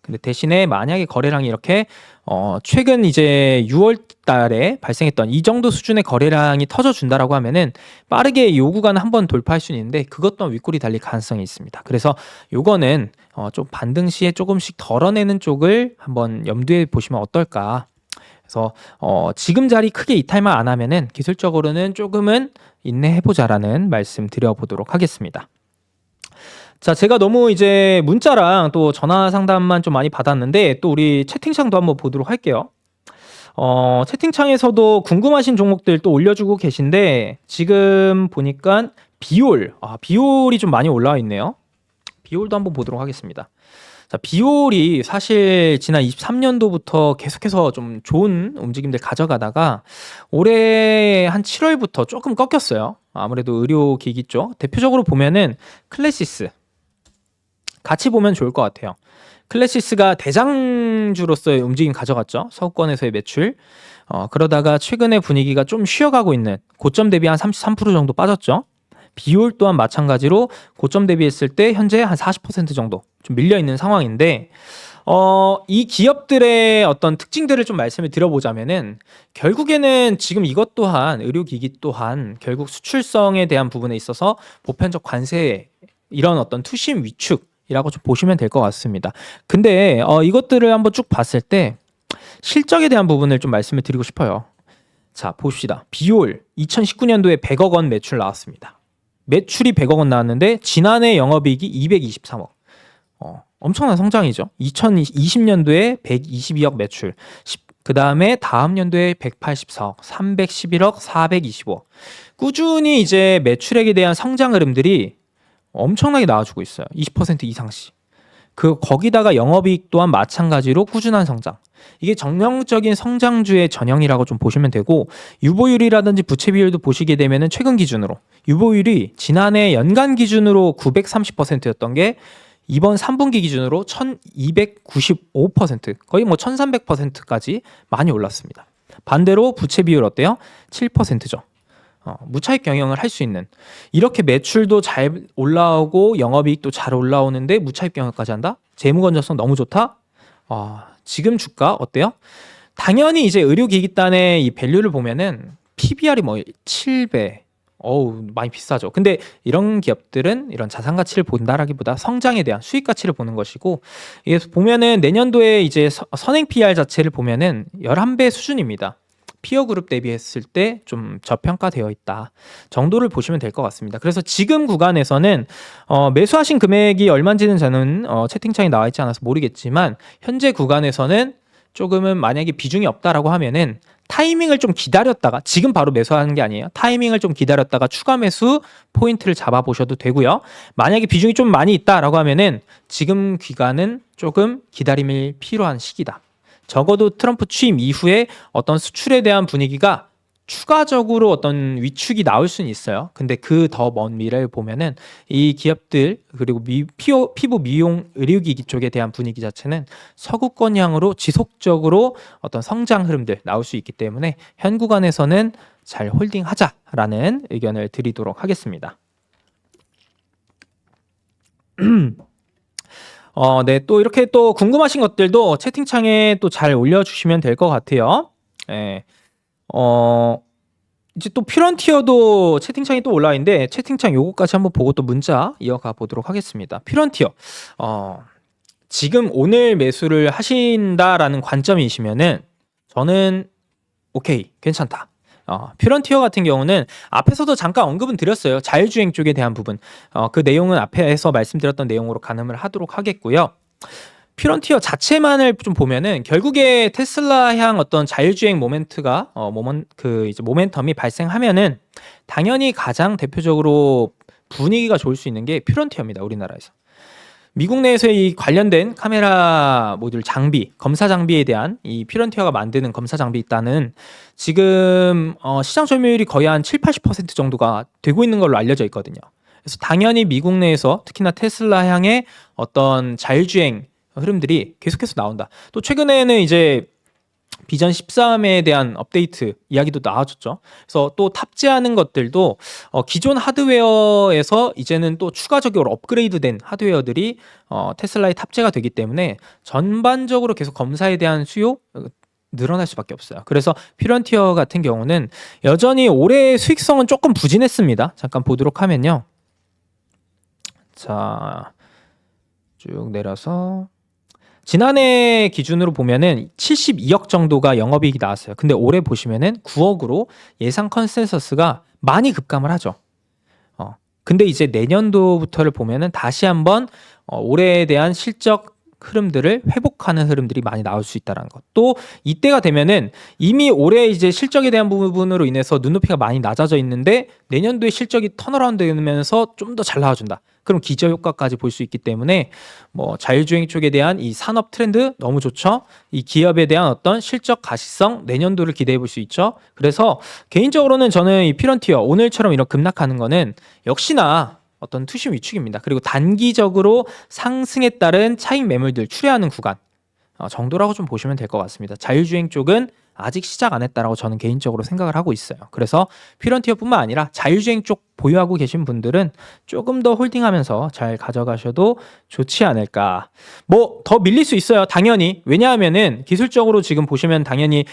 S2: 근데 대신에 만약에 거래량이 이렇게 최근 이제 6월 달에 발생했던 이 정도 수준의 거래량이 터져준다라고 하면은 빠르게 요 구간을 한번 돌파할 수는 있는데 그것 또한 윗골이 달릴 가능성이 있습니다. 그래서 요거는 좀 반등 시에 조금씩 덜어내는 쪽을 한번 염두에 보시면 어떨까. 그래서 지금 자리 크게 이탈만 안 하면은 기술적으로는 조금은 인내해보자라는 말씀 드려보도록 하겠습니다. 자, 제가 너무 이제 문자랑 또 전화 상담만 좀 많이 받았는데 또 우리 채팅창도 한번 보도록 할게요. 채팅창에서도 궁금하신 종목들 또 올려주고 계신데 지금 보니까 비올이 좀 많이 올라와 있네요. 비올도 한번 보도록 하겠습니다. 자, 비올이 사실 지난 23년도부터 계속해서 좀 좋은 움직임들 가져가다가 올해 한 7월부터 조금 꺾였어요. 아무래도 의료기기 쪽 대표적으로 보면은 클래시스 같이 보면 좋을 것 같아요. 클래시스가 대장주로서의 움직임 가져갔죠. 서구권에서의 매출. 그러다가 최근에 분위기가 좀 쉬어가고 있는 고점 대비 한 33% 정도 빠졌죠. 비올 또한 마찬가지로 고점 대비했을 때 현재 한 40% 정도 좀 밀려있는 상황인데 이 기업들의 어떤 특징들을 좀 말씀을 드려보자면은 결국에는 지금 이것 또한 의료기기 또한 결국 수출성에 대한 부분에 있어서 보편적 관세 이런 어떤 투심 위축이라고 좀 보시면 될 것 같습니다. 근데 이것들을 한번 쭉 봤을 때 실적에 대한 부분을 좀 말씀을 드리고 싶어요. 자, 봅시다. 비올 2019년도에 100억 원 매출 나왔습니다. 매출이 100억 원 나왔는데 지난해 영업이익이 223억. 엄청난 성장이죠. 2020년도에 122억 매출. 그 다음에 다음 연도에 184억, 311억, 425억. 꾸준히 이제 매출액에 대한 성장 흐름들이 엄청나게 나와주고 있어요. 20% 이상씩. 거기다가 영업이익 또한 마찬가지로 꾸준한 성장. 이게 정형적인 성장주의 전형이라고 좀 보시면 되고 유보율이라든지 부채 비율도 보시게 되면은 최근 기준으로 유보율이 지난해 연간 기준으로 930%였던 게 이번 3분기 기준으로 1295% 거의 뭐 1300%까지 많이 올랐습니다. 반대로 부채 비율 어때요? 7%죠. 무차익 경영을 할 수 있는 이렇게 매출도 잘 올라오고 영업이익도 잘 올라오는데 무차익 경영까지 한다? 재무 건전성 너무 좋다? 지금 주가 어때요? 당연히 이제 의료기기단의 이 밸류를 보면은 PBR이 뭐 7배 많이 비싸죠. 근데 이런 기업들은 이런 자산 가치를 본다라기보다 성장에 대한 수익 가치를 보는 것이고 이게 보면은 내년도에 이제 선행 PR 자체를 보면은 11배 수준입니다. 피어 그룹 대비했을 때 좀 저평가되어 있다 정도를 보시면 될 것 같습니다. 그래서 지금 구간에서는 매수하신 금액이 얼마인지는 저는 채팅창에 나와 있지 않아서 모르겠지만 현재 구간에서는 조금은 만약에 비중이 없다라고 하면은 타이밍을 좀 기다렸다가 지금 바로 매수하는 게 아니에요. 타이밍을 좀 기다렸다가 추가 매수 포인트를 잡아보셔도 되고요. 만약에 비중이 좀 많이 있다라고 하면은 지금 기간은 조금 기다림이 필요한 시기다. 적어도 트럼프 취임 이후에 어떤 수출에 대한 분위기가 추가적으로 어떤 위축이 나올 수는 있어요. 근데 그 더 먼 미래를 보면은 이 기업들 그리고 피부 미용 의료기기 쪽에 대한 분위기 자체는 서구권향으로 지속적으로 어떤 성장 흐름들 나올 수 있기 때문에 현 구간에서는 잘 홀딩하자라는 의견을 드리도록 하겠습니다. 네, 또 이렇게 또 궁금하신 것들도 채팅창에 또 잘 올려주시면 될 것 같아요. 네. 이제 또 퓨런티어도 채팅창이 또 올라와 있는데 채팅창 요거까지 한번 보고 또 문자 이어가 보도록 하겠습니다. 퓨런티어. 지금 오늘 매수를 하신다라는 관점이시면은 저는 오케이, 괜찮다. 퓨런티어 같은 경우는 앞에서도 잠깐 언급은 드렸어요. 자율주행 쪽에 대한 부분. 그 내용은 앞에서 말씀드렸던 내용으로 가늠을 하도록 하겠고요. 퓨런티어 자체만을 좀 보면은 결국에 테슬라 향 어떤 자율주행 모멘트가 이제 모멘텀이 발생하면은 당연히 가장 대표적으로 분위기가 좋을 수 있는 게 퓨런티어입니다. 우리나라에서. 미국 내에서의 이 관련된 카메라 모듈 장비, 검사 장비에 대한 이 퓨런티어가 만드는 검사 장비 있다는 지금 시장 점유율이 거의 한 7-80% 정도가 되고 있는 걸로 알려져 있거든요. 그래서 당연히 미국 내에서 특히나 테슬라 향의 어떤 자율주행 흐름들이 계속해서 나온다. 또 최근에는 이제 비전 13에 대한 업데이트 이야기도 나와줬죠. 그래서 또 탑재하는 것들도 기존 하드웨어에서 이제는 또 추가적으로 업그레이드된 하드웨어들이 테슬라에 탑재가 되기 때문에 전반적으로 계속 검사에 대한 수요 늘어날 수밖에 없어요. 그래서 피런티어 같은 경우는 여전히 올해 수익성은 조금 부진했습니다. 잠깐 보도록 하면요. 자, 쭉 내려서 지난해 기준으로 보면은 72억 정도가 영업이익이 나왔어요. 근데 올해 보시면은 9억으로 예상 컨센서스가 많이 급감을 하죠. 근데 이제 내년도부터를 보면은 다시 한번 올해에 대한 실적 흐름들을 회복하는 흐름들이 많이 나올 수 있다는 것. 또 이때가 되면은 이미 올해 이제 실적에 대한 부분으로 인해서 눈높이가 많이 낮아져 있는데 내년도에 실적이 턴어라운드 되면서 좀 더 잘 나와준다. 그럼 기저 효과까지 볼 수 있기 때문에 뭐 자율주행 쪽에 대한 이 산업 트렌드 너무 좋죠. 이 기업에 대한 어떤 실적 가시성 내년도를 기대해 볼 수 있죠. 그래서 개인적으로는 저는 이 피런티어 오늘처럼 이런 급락하는 거는 역시나 어떤 투심 위축입니다. 그리고 단기적으로 상승에 따른 차익 매물들 출회하는 구간 정도라고 좀 보시면 될 것 같습니다. 자율주행 쪽은 아직 시작 안 했다라고 저는 개인적으로 생각을 하고 있어요. 그래서 피런티어뿐만 아니라 자율주행 쪽 보유하고 계신 분들은 조금 더 홀딩하면서 잘 가져가셔도 좋지 않을까. 뭐 더 밀릴 수 있어요. 당연히. 왜냐하면은 기술적으로 지금 보시면 당연히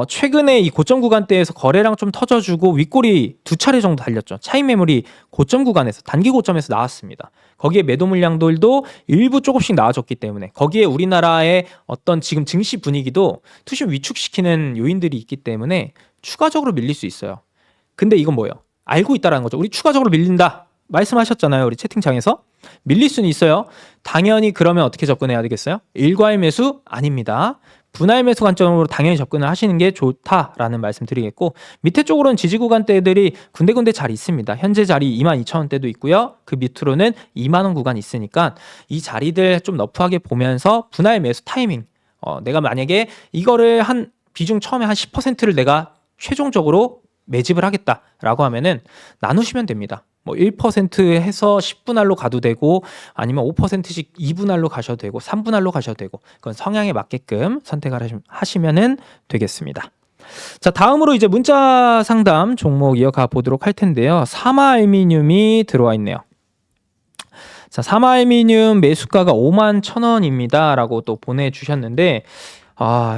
S2: 최근에 이 고점 구간대에서 거래량 좀 터져주고 윗골이 2차례 정도 달렸죠. 차익 매물이 고점 구간에서 단기 고점에서 나왔습니다. 거기에 매도 물량들도 일부 조금씩 나와줬기 때문에 거기에 우리나라의 어떤 지금 증시 분위기도 투심 위축시키는 요인들이 있기 때문에 추가적으로 밀릴 수 있어요. 근데 이건 뭐예요? 알고 있다라는 거죠. 우리 추가적으로 밀린다 말씀하셨잖아요. 우리 채팅창에서. 밀릴 수는 있어요. 당연히 그러면 어떻게 접근해야 되겠어요? 일괄 매수 아닙니다. 분할 매수 관점으로 당연히 접근을 하시는 게 좋다라는 말씀 드리겠고, 밑에 쪽으로는 지지 구간대들이 군데군데 잘 있습니다. 현재 자리 22,000원대도 있고요. 그 밑으로는 2만원 구간 있으니까 이 자리들 좀 너프하게 보면서 분할 매수 타이밍, 내가 만약에 이거를 한 비중 처음에 한 10%를 내가 최종적으로 매집을 하겠다라고 하면은 나누시면 됩니다. 뭐 1% 해서 10분할로 가도 되고 아니면 5%씩 2분할로 가셔도 되고 3분할로 가셔도 되고 그건 성향에 맞게끔 선택을 하시면은 되겠습니다. 자, 다음으로 이제 문자 상담 종목 이어가 보도록 할 텐데요. 사마알미늄이 들어와 있네요. 자, 사마알미늄 매수가가 51,000원입니다 라고 또 보내주셨는데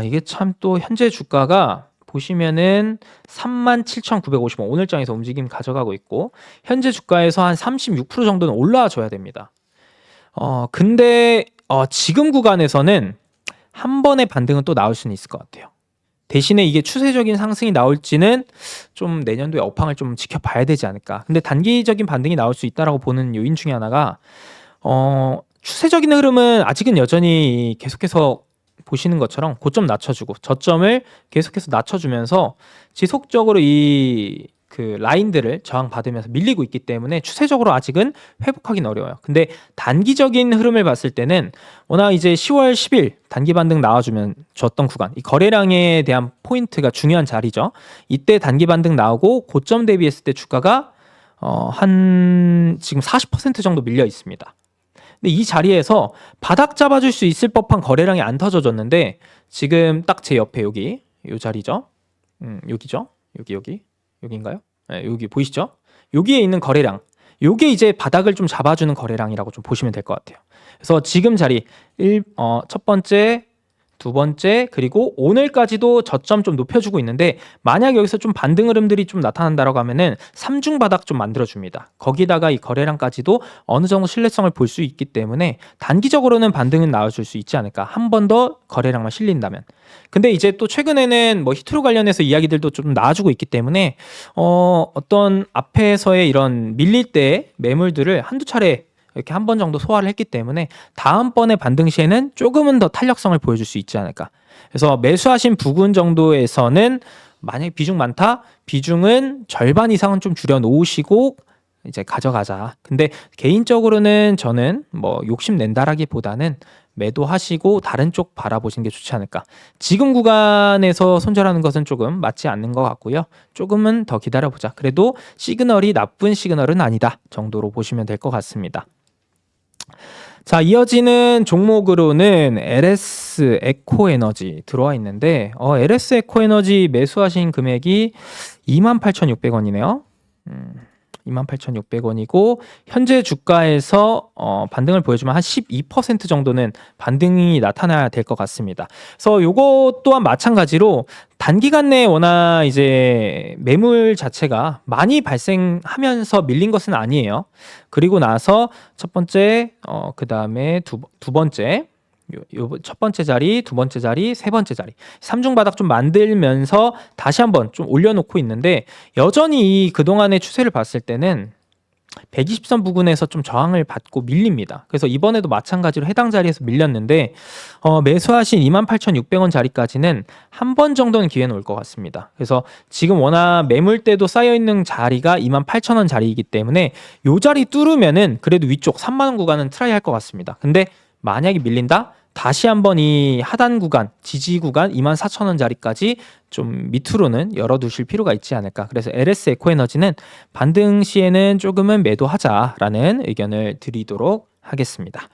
S2: 이게 참 또 현재 주가가 보시면은 37,950원 오늘장에서 움직임 가져가고 있고 현재 주가에서 한 36% 정도는 올라와 줘야 됩니다. 근데 지금 구간에서는 한 번의 반등은 또 나올 수는 있을 것 같아요. 대신에 이게 추세적인 상승이 나올지는 좀 내년도에 업황을 좀 지켜봐야 되지 않을까. 근데 단기적인 반등이 나올 수 있다라고 보는 요인 중에 하나가 추세적인 흐름은 아직은 여전히 계속해서 보시는 것처럼 고점 낮춰주고 저점을 계속해서 낮춰주면서 지속적으로 이 그 라인들을 저항받으면서 밀리고 있기 때문에 추세적으로 아직은 회복하기는 어려워요. 근데 단기적인 흐름을 봤을 때는 워낙 이제 10월 10일 단기 반등 나와주면 줬던 구간, 이 거래량에 대한 포인트가 중요한 자리죠. 이때 단기 반등 나오고 고점 대비했을 때 주가가 한 지금 40% 정도 밀려 있습니다. 근데 이 자리에서 바닥 잡아줄 수 있을 법한 거래량이 안 터져졌는데 지금 딱 제 옆에 여기 이 자리죠. 여기죠. 여기인가요? 네, 여기 보이시죠? 여기에 있는 거래량, 요게 이제 바닥을 좀 잡아주는 거래량이라고 좀 보시면 될 것 같아요. 그래서 지금 자리 첫 번째, 두 번째, 그리고 오늘까지도 저점 좀 높여주고 있는데 만약 여기서 좀 반등 흐름들이 좀 나타난다라고 하면은 3중 바닥 좀 만들어줍니다. 거기다가 이 거래량까지도 어느 정도 신뢰성을 볼 수 있기 때문에 단기적으로는 반등은 나와줄 수 있지 않을까. 한 번 더 거래량만 실린다면. 근데 이제 또 최근에는 뭐 히트로 관련해서 이야기들도 좀 나와주고 있기 때문에 어떤 앞에서의 이런 밀릴 때 매물들을 한두 차례 이렇게 한 번 정도 소화를 했기 때문에 다음번에 반등 시에는 조금은 더 탄력성을 보여줄 수 있지 않을까. 그래서 매수하신 부근 정도에서는 만약에 비중 많다? 비중은 절반 이상은 좀 줄여 놓으시고 이제 가져가자. 근데 개인적으로는 저는 뭐 욕심낸다라기보다는 매도하시고 다른 쪽 바라보시는 게 좋지 않을까. 지금 구간에서 손절하는 것은 조금 맞지 않는 것 같고요. 조금은 더 기다려보자. 그래도 시그널이 나쁜 시그널은 아니다 정도로 보시면 될 것 같습니다. 자, 이어지는 종목으로는 LS 에코에너지 들어와 있는데 LS 에코에너지 매수하신 금액이 28,600원이네요. 28,600원이고 현재 주가에서 반등을 보여주면 한 12% 정도는 반등이 나타나야 될 것 같습니다. 그래서 요것 또한 마찬가지로 단기간 내에 워낙 이제 매물 자체가 많이 발생하면서 밀린 것은 아니에요. 그리고 나서 첫 번째, 그 다음에 두 번째, 첫 번째 자리, 두 번째 자리, 세 번째 자리, 삼중 바닥 좀 만들면서 다시 한번 좀 올려놓고 있는데 여전히 그동안의 추세를 봤을 때는 120선 부근에서 좀 저항을 받고 밀립니다. 그래서 이번에도 마찬가지로 해당 자리에서 밀렸는데 매수하신 28,600원 자리까지는 한 번 정도는 기회는 올 것 같습니다. 그래서 지금 워낙 매물대도 쌓여있는 자리가 28,000원 자리이기 때문에 이 자리 뚫으면은 그래도 위쪽 3만원 구간은 트라이 할 것 같습니다. 근데 만약에 밀린다? 다시 한번 이 하단 구간, 지지 구간 24,000원 자리까지 좀 밑으로는 열어두실 필요가 있지 않을까. 그래서 LS 에코에너지는 반등 시에는 조금은 매도하자라는 의견을 드리도록 하겠습니다.